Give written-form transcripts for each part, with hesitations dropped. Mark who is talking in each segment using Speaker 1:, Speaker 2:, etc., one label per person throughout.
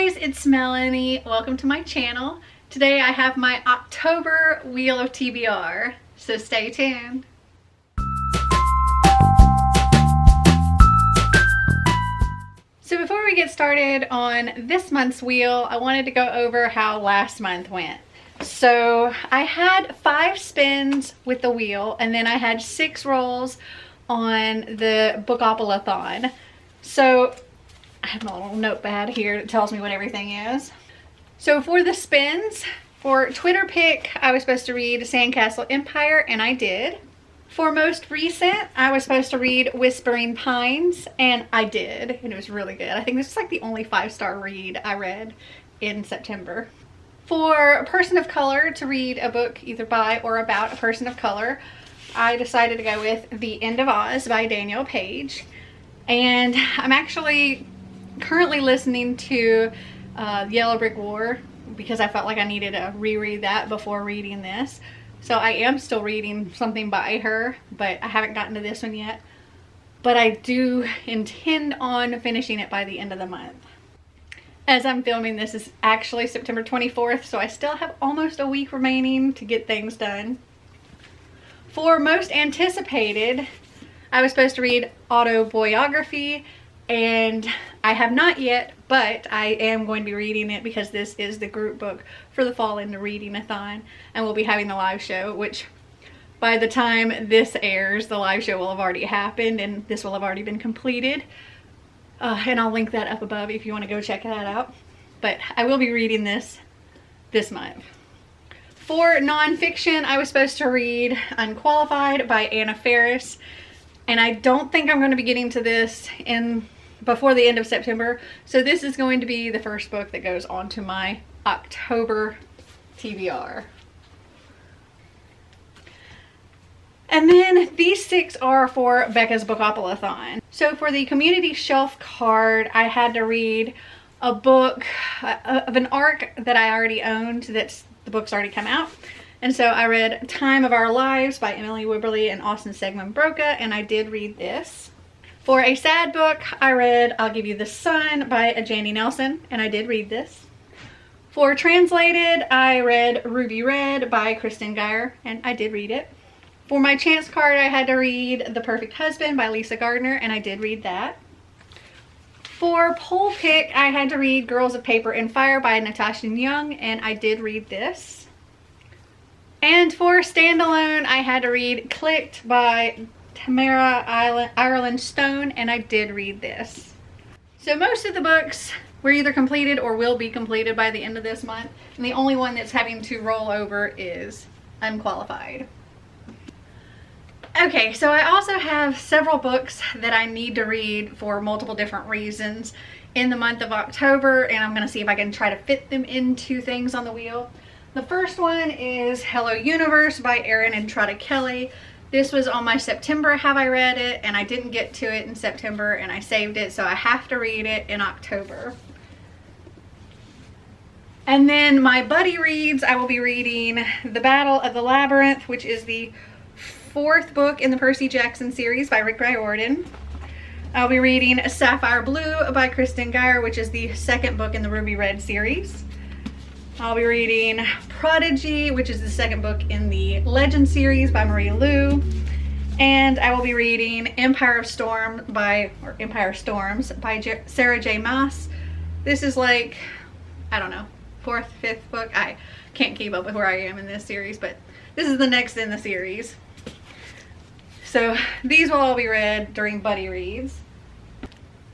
Speaker 1: guys, it's Melanie. Welcome to my channel. Today I have my October Wheel of TBR, so stay tuned. So before we get started on this month's wheel, I wanted to go over how last month went. So I had 5 spins with the wheel, and then I had 6 rolls on the Bookathon. So I have my little notepad here that tells me what everything is. So for the spins, for Twitter pick, I was supposed to read Sandcastle Empire, and I did. For most recent, I was supposed to read Whispering Pines, and I did, and it was really good. I think this is like the only 5-star read I read in September. For a person of color, to read a book either by or about a person of color, I decided to go with The End of Oz by Daniel Page. And I'm actually currently listening to Yellow Brick War because I felt like I needed to reread that before reading this. So I am still reading something by her, but I haven't gotten to this one yet. But I do intend on finishing it by the end of the month. As I'm filming this is actually September 24th, so I still have almost a week remaining to get things done. For most anticipated, I was supposed to read Autobiography, and I have not yet, but I am going to be reading it because this is the group book for the fall in the readathon, and we'll be having the live show, which by the time this airs, the live show will have already happened and this will have already been completed. And I'll link that up above if you want to go check that out. But I will be reading this month. For nonfiction, I was supposed to read Unqualified by Anna Faris, and I don't think I'm going to be getting to this before the end of September. So this is going to be the first book that goes on to my October TBR. And then these 6 are for Becca's Bookathon. So for the community shelf card, I had to read a book of an arc that I already owned. The book's already come out. And so I read Time of Our Lives by Emily Wibberley and Austin Segman Broca, and I did read this. For a sad book, I read I'll Give You the Sun by Janie Nelson, and I did read this. For translated, I read Ruby Red by Kristen Geyer, and I did read it. For my chance card, I had to read The Perfect Husband by Lisa Gardner, and I did read that. For poll pick, I had to read Girls of Paper and Fire by Natasha Young, and I did read this. And for standalone, I had to read Clicked by Tamara Ireland Stone, and I did read this. So most of the books were either completed or will be completed by the end of this month, and the only one that's having to roll over is Unqualified. Okay, so I also have several books that I need to read for multiple different reasons in the month of October, and I'm going to see if I can try to fit them into things on the wheel. The first one is Hello Universe by Erin and Trotta Kelly. This was on my September Have I Read It, and I didn't get to it in September, and I saved it, so I have to read it in October. And then my buddy reads, I will be reading The Battle of the Labyrinth, which is the 4th book in the Percy Jackson series by Rick Riordan. I'll be reading Sapphire Blue by Kristen Geyer, which is the 2nd book in the Ruby Red series. I'll be reading Prodigy, which is the 2nd book in the Legend series by Marie Lu. And I will be reading Empire Storms by Sarah J. Maas. This is like, I don't know, 4th, 5th book. I can't keep up with where I am in this series, but this is the next in the series. So these will all be read during buddy reads.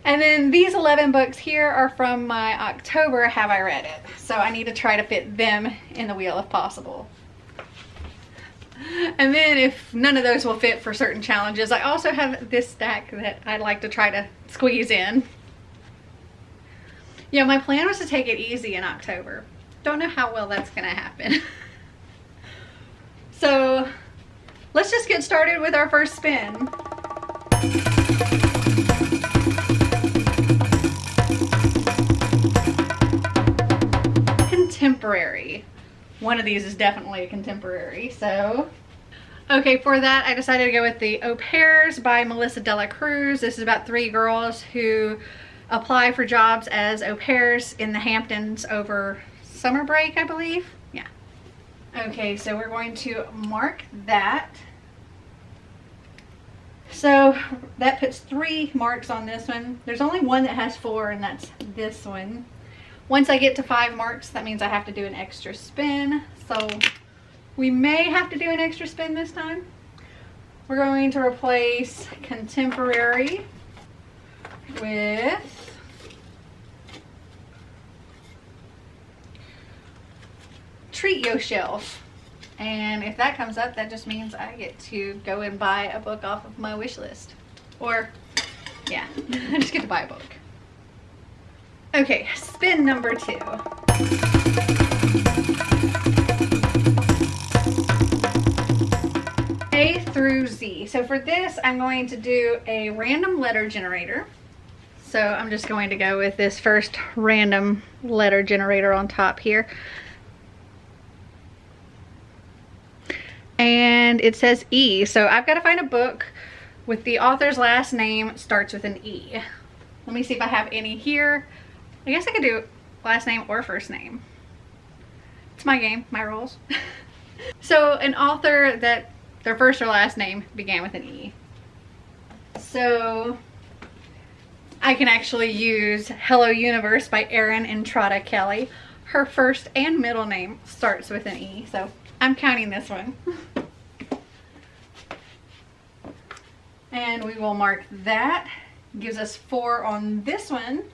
Speaker 1: And then these 11 books here are from my October Have I Read It. So I need to try to fit them in the wheel if possible. And then if none of those will fit for certain challenges, I also have this stack that I'd like to try to squeeze in. Yeah, my plan was to take it easy in October. Don't know how well that's gonna happen. So let's just get started with our first spin. Contemporary. One of these is definitely a contemporary, so. Okay, for that I decided to go with the Au Pairs by Melissa Dela Cruz. This is about 3 girls who apply for jobs as au pairs in the Hamptons over summer break, I believe. Yeah. Okay, so we're going to mark that. So that puts 3 marks on this one. There's only one that has 4, and that's this one. Once I get to 5 marks, that means I have to do an extra spin. So we may have to do an extra spin this time. We're going to replace contemporary with treat yourself. And if that comes up, that just means I get to go and buy a book off of my wish list. Or, yeah, I just get to buy a book. Okay, spin number 2. A through Z. So for this, I'm going to do a random letter generator. So I'm just going to go with this first random letter generator on top here. And it says E. So I've got to find a book with the author's last name starts with an E. Let me see if I have any here. I guess I could do last name or first name. It's my game, my rules. So an author that their first or last name began with an E. So I can actually use Hello Universe by Erin Entrada Kelly. Her first and middle name starts with an E, so I'm counting this one. And we will mark that. Gives us 4 on this one.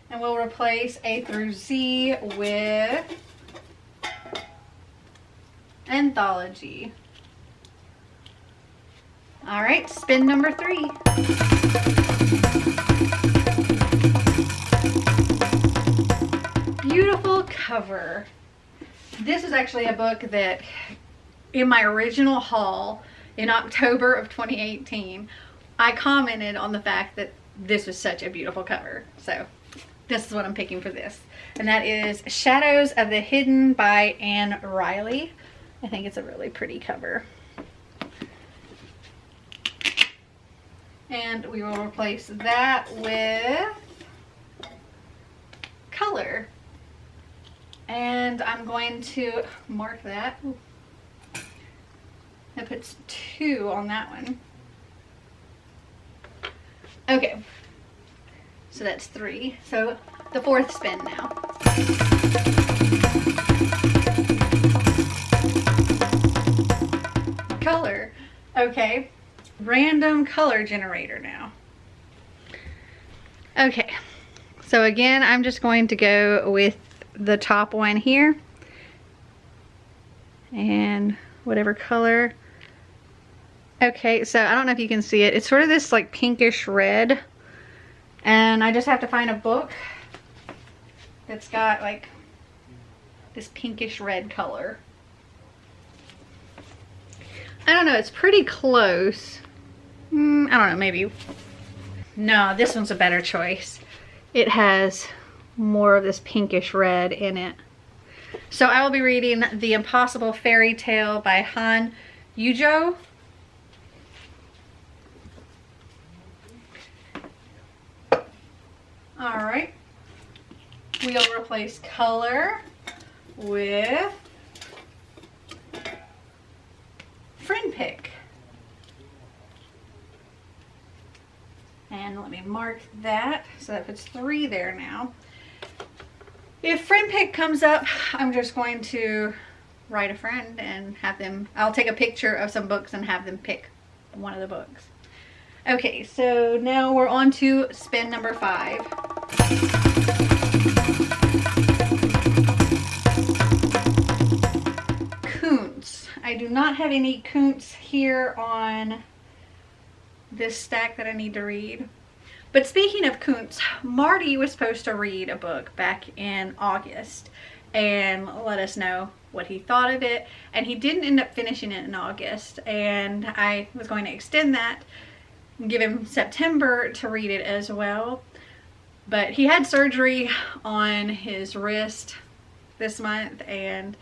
Speaker 1: And we'll replace A through Z with anthology. All right, spin number 3. Beautiful cover. This is actually a book that in my original haul in October of 2018, I commented on the fact that this was such a beautiful cover. So this is what I'm picking for this. And that is Shadows of the Hidden by Anne Riley. I think it's a really pretty cover. And we will replace that with color. And I'm going to mark that. That puts 2 on that one. Okay. So that's 3. So the 4th spin now. Color. Okay. Random color generator now. Okay. So again, I'm just going to go with the top one here. And whatever color. Okay, so I don't know if you can see it. It's sort of this like pinkish red. And I just have to find a book that's got like this pinkish red color. I don't know, it's pretty close. I don't know, maybe. No, this one's a better choice. It has more of this pinkish red in it. So I will be reading The Impossible Fairy Tale by Han Yujo. All right, we'll replace color with friend pick. And let me mark that. So that puts 3 there now. If friend pick comes up, I'm just going to write a friend and have them, I'll take a picture of some books and have them pick one of the books. Okay, so now we're on to spin number 5. Coons. I do not have any Coons here on this stack that I need to read. But speaking of Coons, Marty was supposed to read a book back in August and let us know what he thought of it. And he didn't end up finishing it in August. And I was going to extend that, give him September to read it as well. But he had surgery on his wrist this month and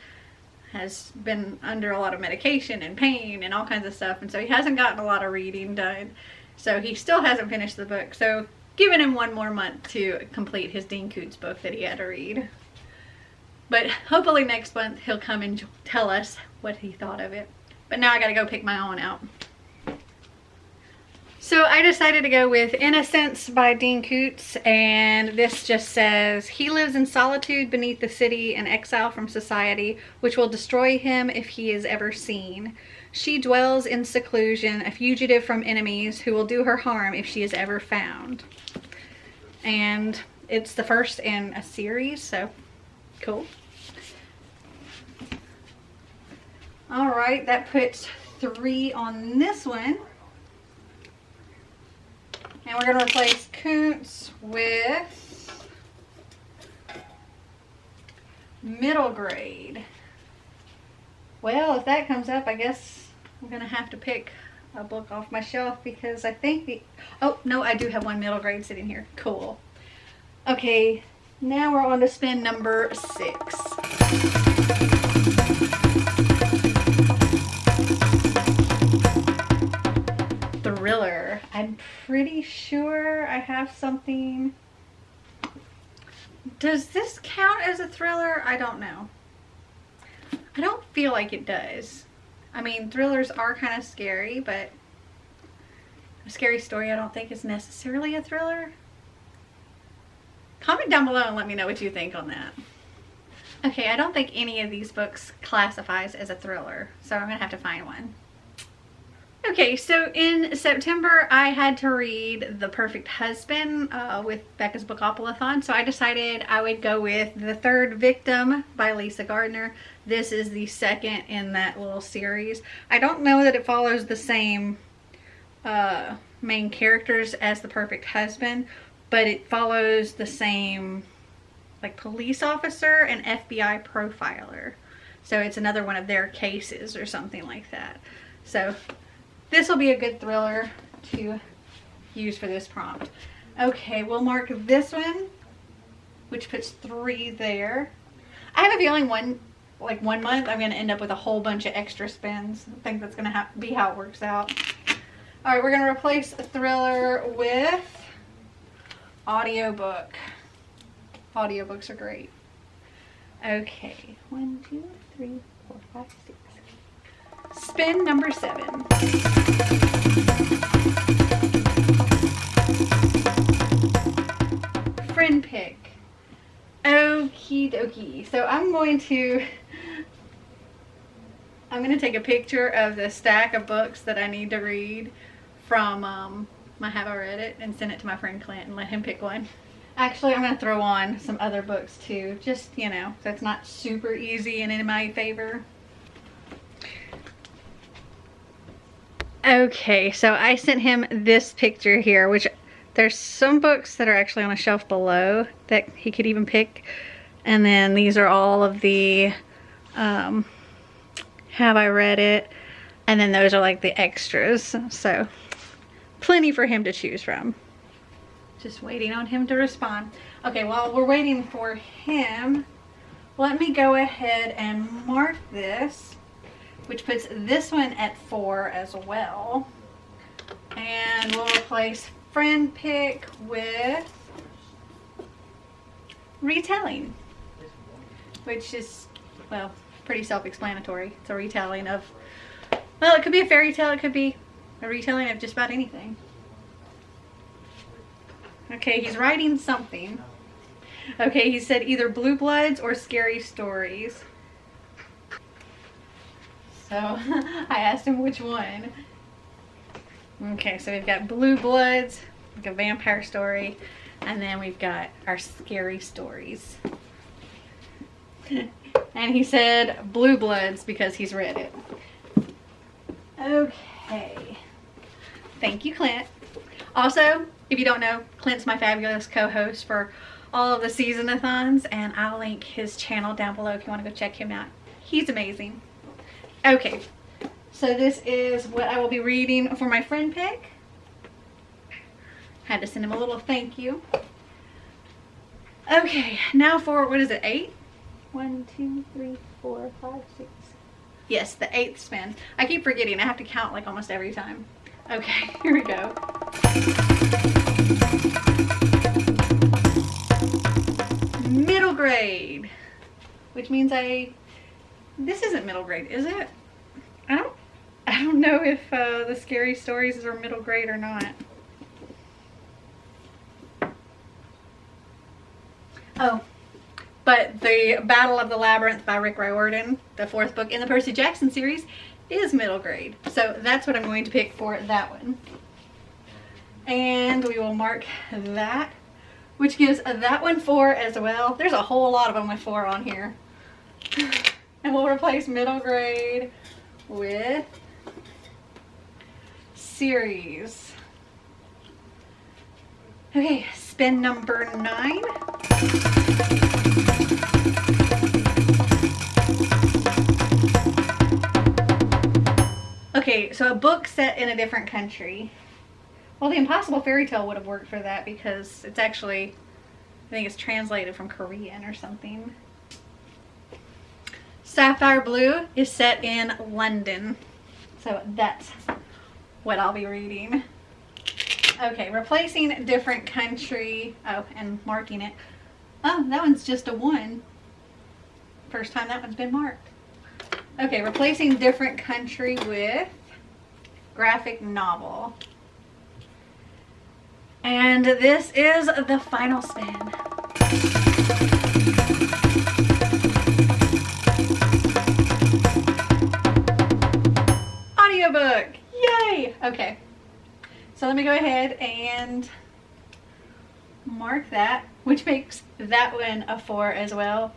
Speaker 1: has been under a lot of medication and pain and all kinds of stuff. And so he hasn't gotten a lot of reading done. So he still hasn't finished the book. So giving him 1 more month to complete his Dean Koontz book that he had to read. But hopefully next month he'll come and tell us what he thought of it. But now I gotta go pick my own out. So I decided to go with Innocence by Dean Koontz, and this just says, he lives in solitude beneath the city, an exile from society, which will destroy him if he is ever seen. She dwells in seclusion, a fugitive from enemies who will do her harm if she is ever found. And it's the first in a series, so cool. All right, that puts 3 on this one. And we're going to replace Koontz with middle grade. Well, if that comes up, I guess I'm going to have to pick a book off my shelf because I think the... Oh, no, I do have one middle grade sitting here. Cool. Okay, now we're on to spin number 6. Thriller. I'm pretty sure I have something. Does this count as a thriller? I don't know. I don't feel like it does. I mean, thrillers are kind of scary, but a scary story I don't think is necessarily a thriller. Comment down below and let me know what you think on that. Okay, I don't think any of these books classifies as a thriller, so I'm gonna have to find one. Okay, so in September, I had to read The Perfect Husband with Becca's Bookopoly-thon, so I decided I would go with The Third Victim by Lisa Gardner. This is the second in that little series. I don't know that it follows the same main characters as The Perfect Husband, but it follows the same like police officer and FBI profiler. So it's another one of their cases or something like that. So this will be a good thriller to use for this prompt. Okay, we'll mark this one, which puts 3 there. I have a feeling one month I'm going to end up with a whole bunch of extra spins. I think that's going to be how it works out. All right, we're going to replace a thriller with audiobook. Audiobooks are great. Okay, 1, 2, 3, 4, 5, 6. Spin number 7. Friend pick. Okie dokie. So I'm going to take a picture of the stack of books that I need to read from my Have I Read It and send it to my friend Clint and let him pick one. Actually, I'm going to throw on some other books too, just, you know, so it's not super easy and in my favor. Okay, so I sent him this picture here, which there's some books that are actually on a shelf below that he could even pick. And then these are all of the Have I Read It? And then those are like the extras. So plenty for him to choose from. Just waiting on him to respond. Okay, while we're waiting for him, let me go ahead and mark this, which puts this one at 4 as well. And we'll replace friend pick with retelling, which is, well, pretty self-explanatory. It's a retelling of, well, it could be a fairy tale, it could be a retelling of just about anything. Okay, he's writing something. Okay, he said either Blue Bloods or Scary Stories. So I asked him which one. Okay, so we've got Blue Bloods, like a vampire story, and then we've got our Scary Stories. And he said Blue Bloods because he's read it. Okay. Thank you, Clint. Also, if you don't know, Clint's my fabulous co-host for all of the season-a-thons, and I'll link his channel down below if you want to go check him out. He's amazing. Okay, so this is what I will be reading for my friend pick. Had to send him a little thank you. Okay, now for, what is it, 8? 1, 2, 3, 4, 5, 6. Yes, the 8th spin. I keep forgetting. I have to count like almost every time. Okay, here we go. Middle grade, which means this isn't middle grade, is it? I don't know if the scary stories are middle grade or not. Oh, but the Battle of the Labyrinth by Rick Riordan, the 4th book in the Percy Jackson series, is middle grade. So that's what I'm going to pick for that one. And we will mark that, which gives that one 4 as well. There's a whole lot of them with 4 on here. And we'll replace middle grade with series. Okay, spin number 9. Okay, so a book set in a different country. Well, The Impossible Fairy Tale would have worked for that because it's actually, I think it's translated from Korean or something. Sapphire Blue is set in London. So that's what I'll be reading. Okay, replacing different country. Oh, and marking it. Oh, that one's just a 1. First time that one's been marked. Okay, replacing different country with graphic novel. And this is the final spin. Audiobook! Yay! Okay. So let me go ahead and mark that, which makes that one a 4 as well.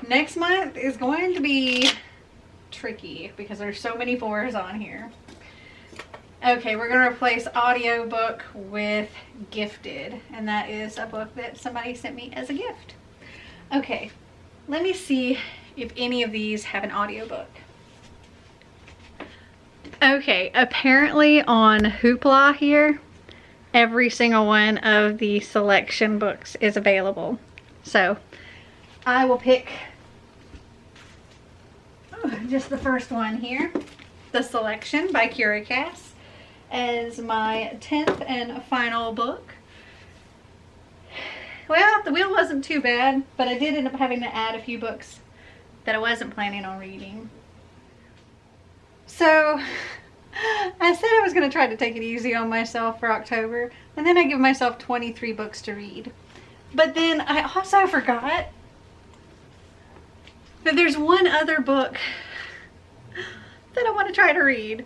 Speaker 1: Next month is going to be tricky because there's so many 4s on here. Okay, we're going to replace audiobook with gifted, and that is a book that somebody sent me as a gift. Okay, let me see if any of these have an audiobook. Okay, apparently on Hoopla here, every single one of the selection books is available. So I will pick just the first one here, The Selection by Curicast, as my 10th and final book. Well, the wheel wasn't too bad, but I did end up having to add a few books that I wasn't planning on reading. So I said I was going to try to take it easy on myself for October, and then I give myself 23 books to read. But then I also forgot that there's one other book that I want to try to read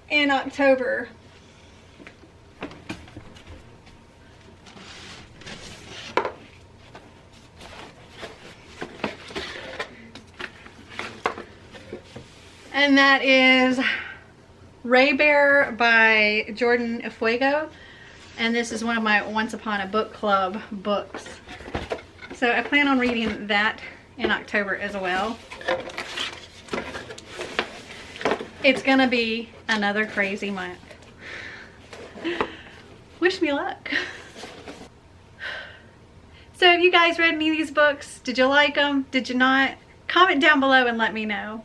Speaker 1: in October. And that is Ray Bear by Jordan Fuego. And this is one of my Once Upon a Book Club books. So I plan on reading that in October as well. It's gonna be another crazy month. Wish me luck. So have you guys read any of these books? Did you like them? Did you not? Comment down below and let me know.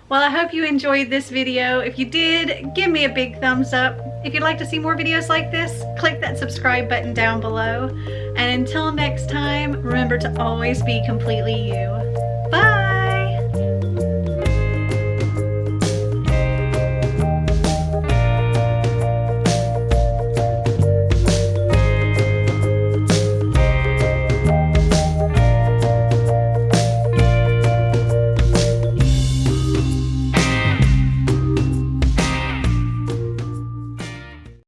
Speaker 1: Well, I hope you enjoyed this video. If you did, give me a big thumbs up. If you'd like to see more videos like this, click that subscribe button down below. And until next time, remember to always be completely you.